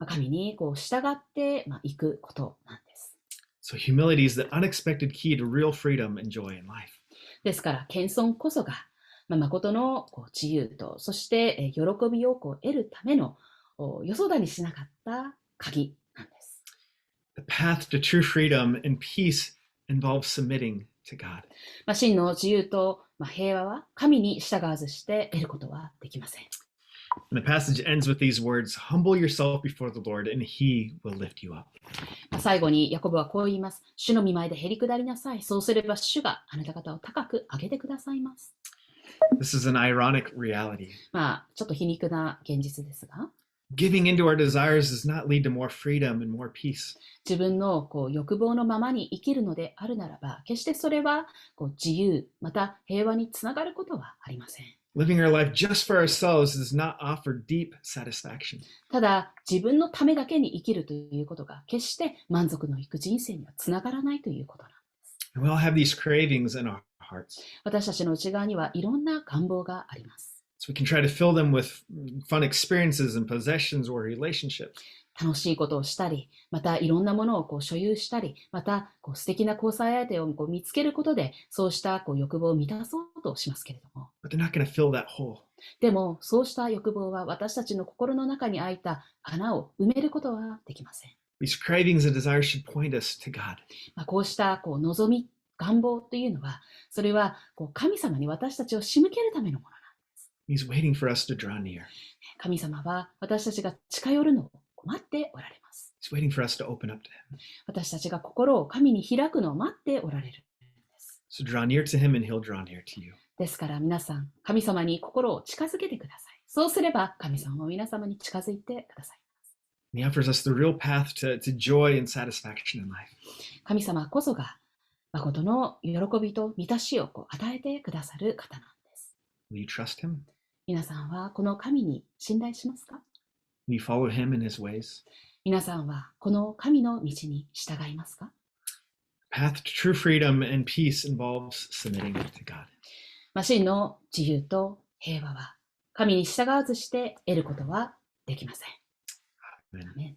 神に従っていくことなんです。So humility is the unexpected key to real freedom and joy in life. ですから、謙遜こそが、誠の自由と、そして喜びを得るための予想だにしなかった鍵なんです。The path to true freedom and peace involves submitting to God. 真の自由と平和は神に従わずして得ることはできません。And the passage ends with these words, humble yourself before the Lord and he will lift you up. 最後にヤコブはこう言います。主の御前でへり下りなさい。そうすれば主があなた方を高く上げてくださいます。This is an ironic reality. ちょっと皮肉な現実ですが、Giving into our desires does not lead to more freedom and more peace. 自分の欲望のままに生きるのであるならば、決してそれは自由、また平和につながることはありません。Living our life just for ourselves does not offer deep satisfaction. ただ、自分のためだけに生きるということが、決して満足のいく人生にはつながらないということなんです。And we all have these cravings in our hearts. 私たちの内側にはいろんな願望があります。So we can try to fill them with fun experiences and possessions or relationships. 楽しいことをしたり、またいろんなものを所有したり、また素敵な交際相手を見つけることで、そうした欲望を満たそうとしますけれども。But they're not going to fill that hole. でも、そうした欲望は私たちの心の中に開いた穴を埋めることはできません。These cravings and desires should point us to God. こうした望み、願望というのは、それは神様に私たちを仕向けるためのものなんです。He's waiting for us to draw near. 神様は私たちが近寄るのを待っておられます。He's waiting for us to open up to him. 私たちが心を神に開くのを待っておられるんです。So draw near to him and he'll draw near to you. ですから皆さん、神様に心を近づけてください。そうすれば神様も皆様に近づいてください。And he offers us the real path to joy and satisfaction in life. 神様こそが誠の喜びと満たしを与えてくださる方なんです。Will you trust him? 皆さんはこの神に信頼しますか？ Will you follow him in his ways? 皆さんはこの神の道に従いますか？ Path to true freedom and peace involves submitting to God. 真の自由と平和は神に従わずして得ることはできません。Amen. アメン。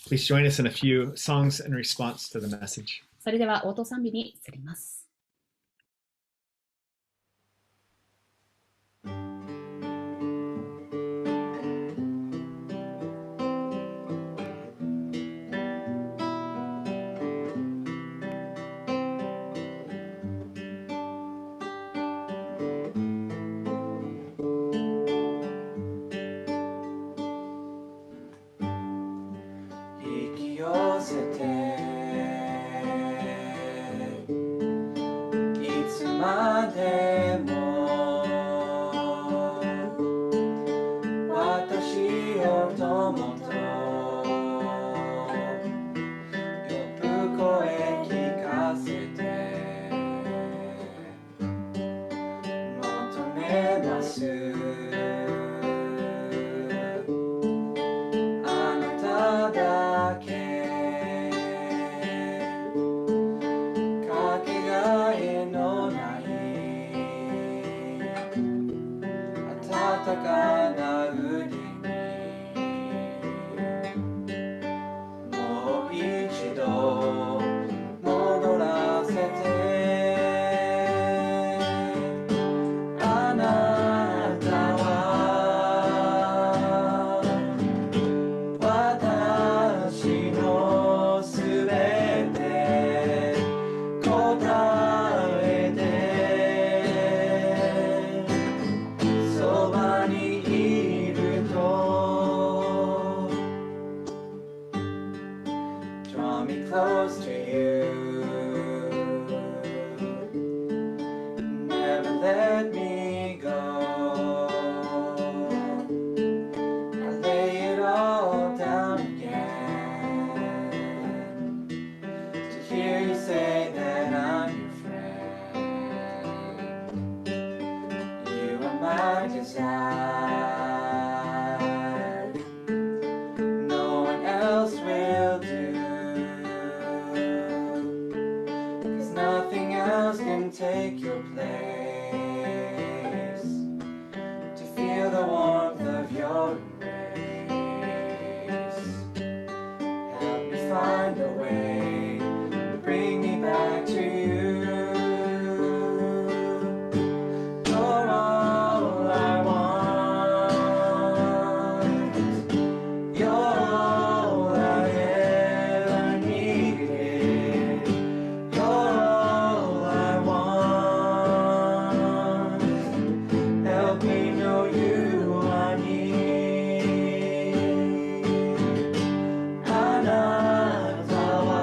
Please join us in a few songs in response to the message. それでは応答賛美に移ります。引き寄せていつまでも私を友と呼ぶ声聞かせて求めますあなただけかけがえのない温かな腕にもう一度戻らせてあなたは私のすべて答えてそばにいると Draw me close to you Never let me go I lay it all down again to hear you say that I'm your friend. You are my desire. No one else will do. 'Cause nothing else can take your place. To feel the warmth of your embrace. Help me find a way to bring me back to you. You're all I want. You're all I ever needed. You're all I want. Help me know you are near. あなたは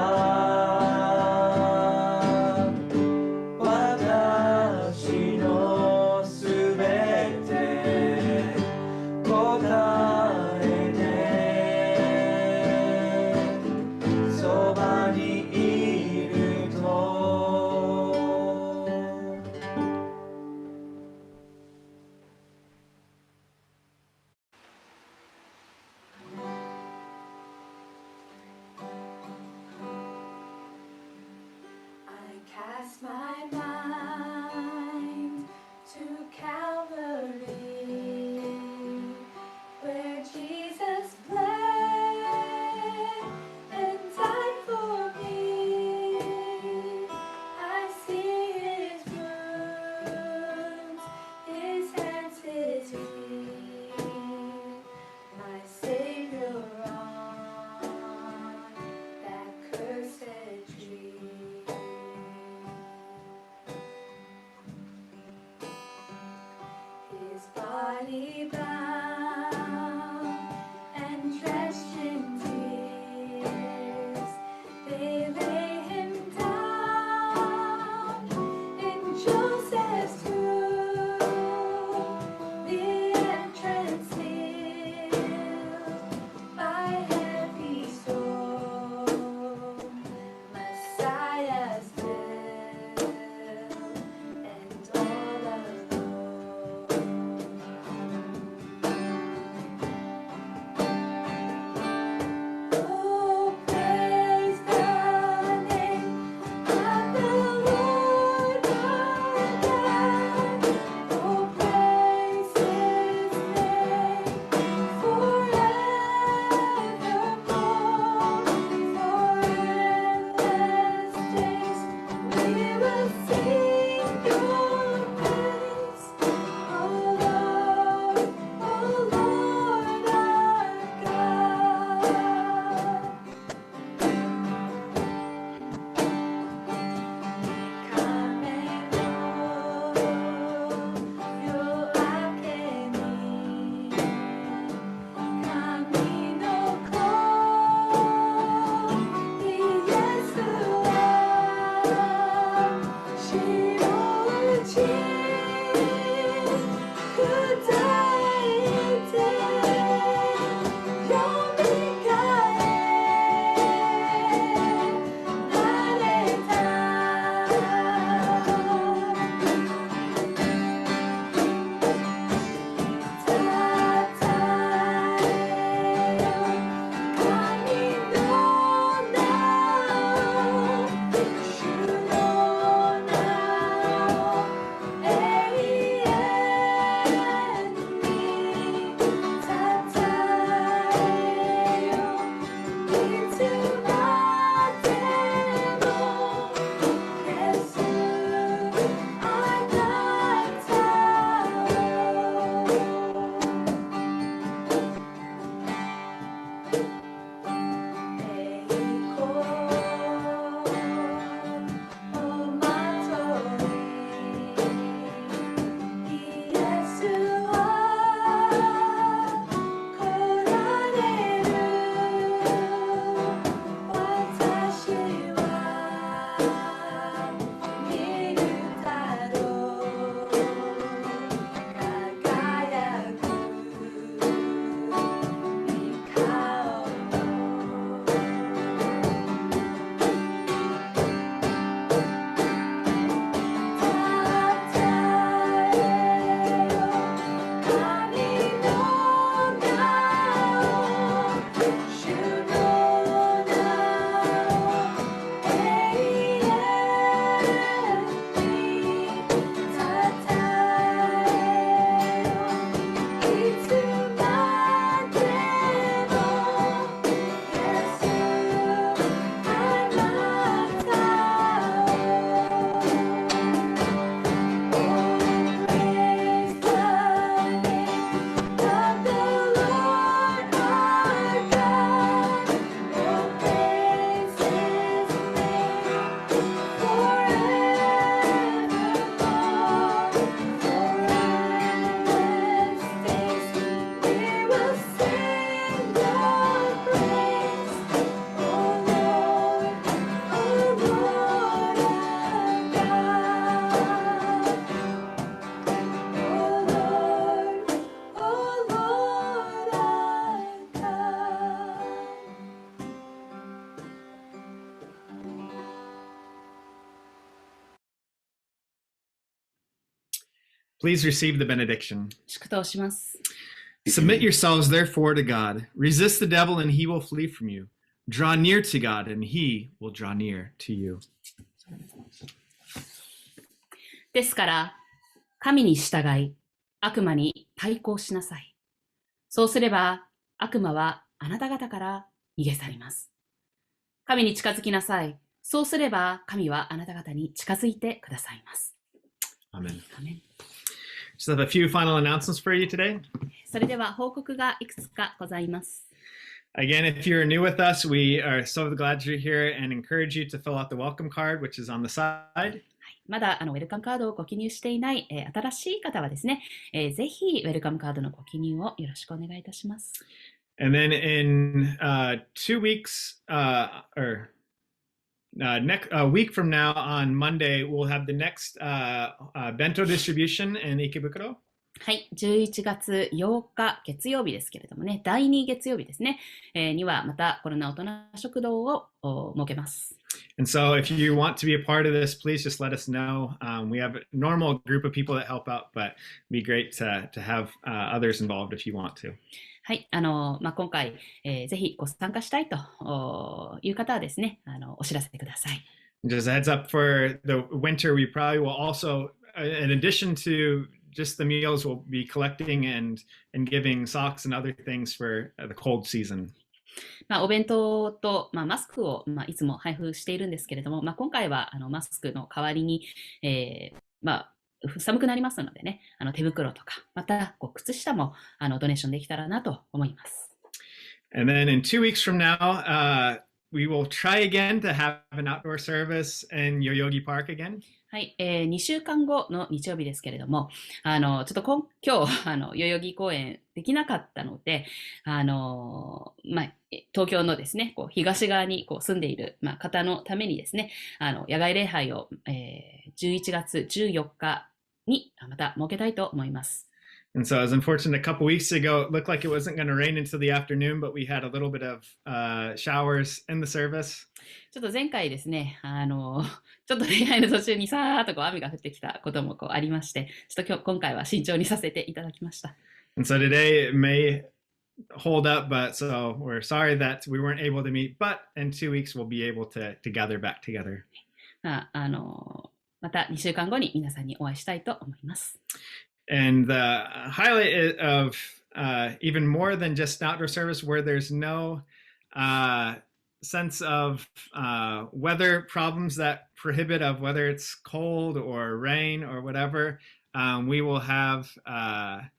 Please receive the benediction. 祝祷します。Submit yourselves therefore to God. Resist the devil and he will flee from you. Draw near to God and he will draw near to you. ですから、神に従い、悪魔に対抗しなさい。そうすれば、悪魔はあなた方から逃げ去ります。神に近づきなさい。そうすれば、神はあなた方に近づいてくださいます。Amen. アメン。Just have a few final announcements for you today. それでは報告がいくつかございます。Again, if you're new with us, we are so glad you're here and encourage you to fill out the welcome card, which is on the side. まだウェルカムカードをご記入していない、新しい方はですね、ぜひウェルカムカードのご記入をよろしくお願いいたします。And then in 2 weeks, next week from now on Monday, we'll have the next bento distribution in Ikebukuro. はい、11月8日月曜日ですけれどもね、第2月曜日ですね、にはまたコロナ大人食堂を設けます。And so if you want to be a part of this, please just let us know. We have a normal group of people that help out, but it'd be great to have others involved if you want to. はい、今回、ぜひご参加したいという方はですね、お知らせください。Just a heads up for the winter, we probably will also, in addition to just the meals, we'll be collecting and giving socks and other things for the cold season. お弁当と、マスクを、いつも配布しているんですけれども、今回はマスクの代わりに、寒くなりますのでね、手袋とか、また靴下もドネーションできたらなと思います。And then in 2 weeks from now, we will try again to have an outdoor service in Yoyogi Park again. はい、2週間後の日曜日ですけれども、ちょっと今日、代々木公園できなかったので、東京のですね、東側に住んでいる、方のためにですね、野外礼拝を、11月14日にまた設けたいと思います。And so, as unfortunate, a couple weeks ago, it looked like it wasn't going to rain until the afternoon, but we had a little bit of showers in the service. ちょっと前回ですね、ちょっと礼拝の途中にさーっと雨が降ってきたこともありまして、ちょっと今回は慎重にさせていただきました。And so today it may hold up, but so we're sorry that we weren't able to meet, but in 2 weeks we'll be able to gather back together. また2週間後に皆さんにお会いしたいと思います。And the highlight of even more than just an outdoor service where there's no sense of weather problems that prohibit of whether it's cold or rain or whatever, we will have a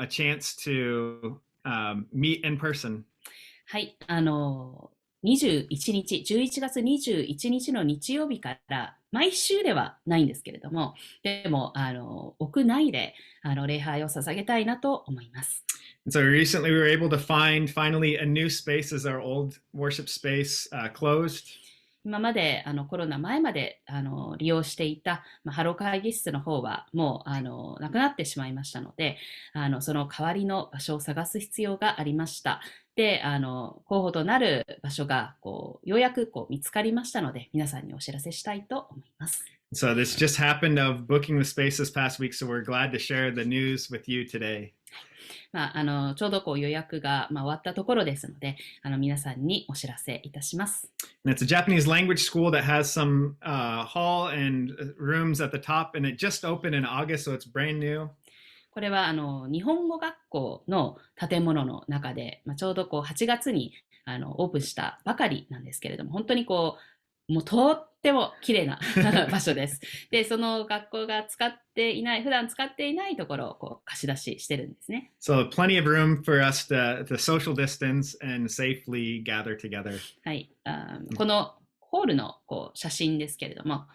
chance to meet in person. はい、11月21日の日曜日から毎週ではないんですけれども、でも屋内で礼拝を捧げたいなと思います。And so recently we were able to find finally a new space as our old worship space closed. 今までコロナ前まで利用していた、ハロー会議室の方はもうなくなってしまいましたので、その代わりの場所を探す必要がありました。で、候補となる場所がようやく見つかりましたので、皆さんにお知らせしたいと思います。So this just happened of booking the space this past week, so we're glad to share the news with you today. ちょうど予約が終わったところですので、皆さんにお知らせいたします。And it's a Japanese language school that has some hall and rooms at the top, and it just opened in August, so it's brand new. これは日本語学校の建物の中で、ちょうど8月にオープンしたばかりなんですけれども、本当にもうとっても綺麗な場所です。で、その学校が普段使っていないところを貸し出ししてるんですね。So plenty of room for us to social distance and safely gather together. はい、このホールの写真ですけれども、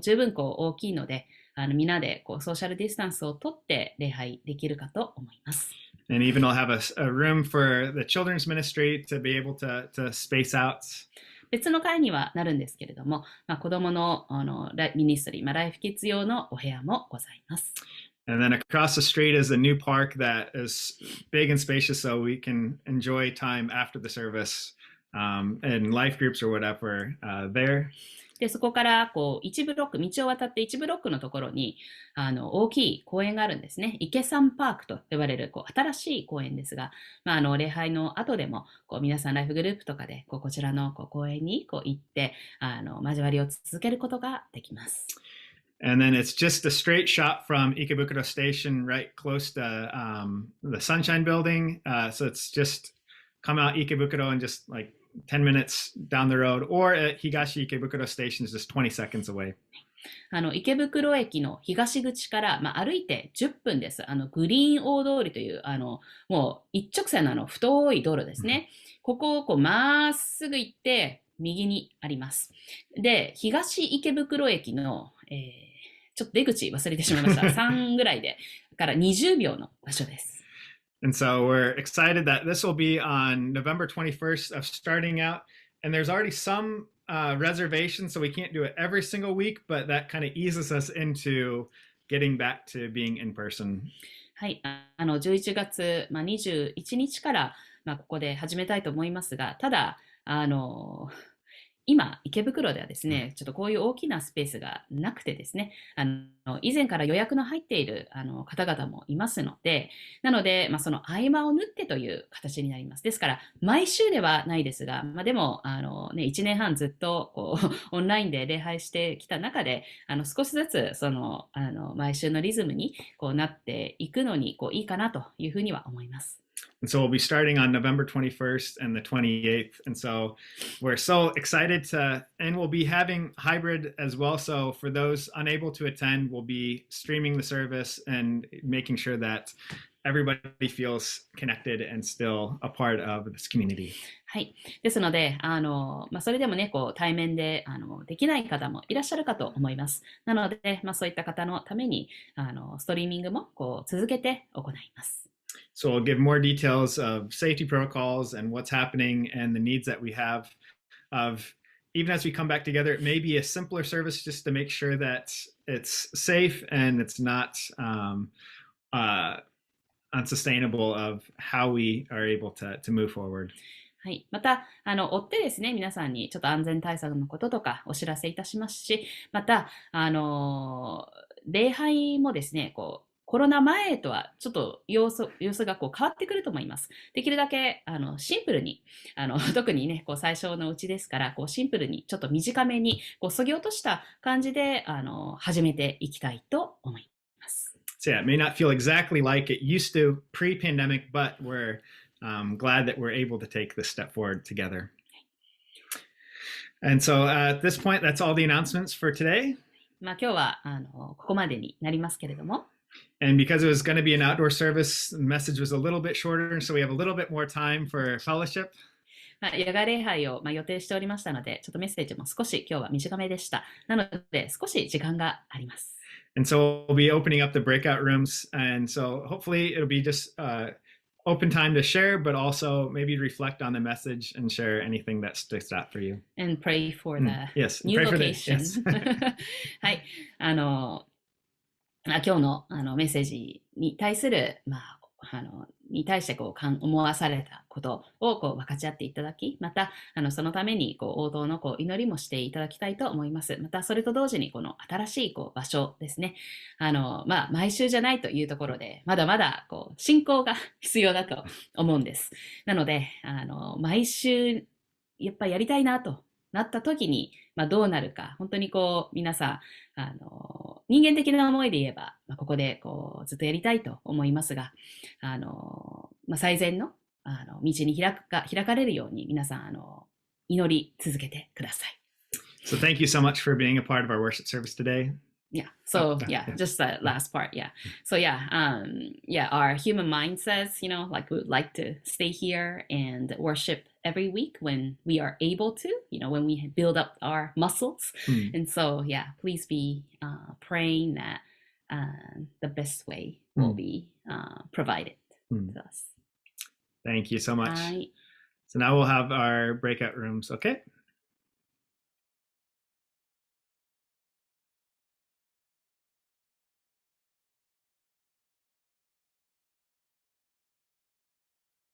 十分大きいので、みんなでソーシャルディスタンスをとって礼拝できるかと思います。And even we'll have a room for the children's ministry to be able to space out. 別の会にはなるんですけれども、子供のミニストリー、ライフキッズ用のお部屋もございます。And then across the street is a new park that is big and spacious, so we can enjoy time after the service and life groups or whatever there. で、そこからこう1ブロック、道を渡って1ブロックのところに大きい公園があるんですね。池山パークと呼ばれるこう新しい公園ですが、礼拝の後でもこう皆さんライフグループとかでこちらの公園に行って交わりを続けることができます。And then it's just a straight shot from Ikebukuro Station, right close to the Sunshine Building. So it's just come out Ikebukuro and just like 10 minutes down the road, or at Higashi Ikebukuro Station is just 20 seconds away. 池袋駅の東口から、歩いて10分です。グリーン大通りというもう一直線の太い道路ですね。ここをまっすぐ行って右にあります。で、東池袋駅の、ちょっと出口忘れてしまいました。3ぐらいでから20秒の場所です。And so we're excited that this will be on November 21st of starting out. And there's already some reservations, so we can't do it every single week, but that kind of eases us into getting back to being in person. はい、11月、21日から、ここで始めたいと思いますが、ただ、今、池袋ではですね、ちょっとこういう大きなスペースがなくてですね、以前から予約の入っている方々もいますので、なので、その合間を縫ってという形になります。ですから、毎週ではないですが、でも、1年半ずっとオンラインで礼拝してきた中で、少しずつ、毎週のリズムになっていくのにいいかなというふうには思います。And so we'll be starting on November 21st and the 28th. And so we're so excited and we'll be having hybrid as well. So for those unable to attend, we'll be streaming the service and making sure that everybody feels connected and still a part of this community. はい。ですので、それでもね、対面で、できない方もいらっしゃるかと思います。なので、そういった方のために、ストリーミングも続けて行います。So we'll give more details of safety protocols and what's happening and the needs that we have of even as we come back together. It may be a simpler service just to make sure that it's safe and it's not unsustainable of how we are able to move forward. はい。また、追ってですね、皆さんにちょっと安全対策のこととかお知らせいたしますし、また、礼拝もですね、コロナ前とはちょっと様子が変わってくると思います。できるだけシンプルに特にね最初のうちですからシンプルにちょっと短めに削ぎ落とした感じで始めていきたいと思います。So yeah, it may not feel exactly like it used to pre-pandemic, but we're glad that we're able to take this step forward together. And so at this point, that's all the announcements for today. 今日はここまでになりますけれども。And because it was going to be an outdoor service, the message was a little bit shorter, so we have a little bit more time for fellowship. 野外礼拝を予定しておりましたので、ちょっとメッセージも少し今日は短めでした。なので、少し時間があります。And so we'll be opening up the breakout rooms, and so hopefully it'll be just open time to share, but also maybe reflect on the message and share anything that sticks out for you. And pray for the yes, new pray for location. Yes. はい。今日のメッセージに対する、に対して思わされたことを分かち合っていただき、またそのために応答の祈りもしていただきたいと思います。またそれと同時にこの新しい場所ですね。毎週じゃないというところで、まだまだ信仰が必要だと思うんです。なので、毎週やっぱりやりたいなとなった時に、どうなるか、本当に皆さん、人間的な思いで言えば、ここでずっとやりたいと思いますが、最善の道に開かれるように皆さん祈り続けてください。So thank you so much for being a part of our worship service today. Yeah. So just the last part. Yeah. So our human mind says, like we would like to stay here and worship every week when we are able to, when we build up our muscles. And so, please be praying that the best way will be provided to us. Thank you so much. So now we'll have our breakout rooms. Okay.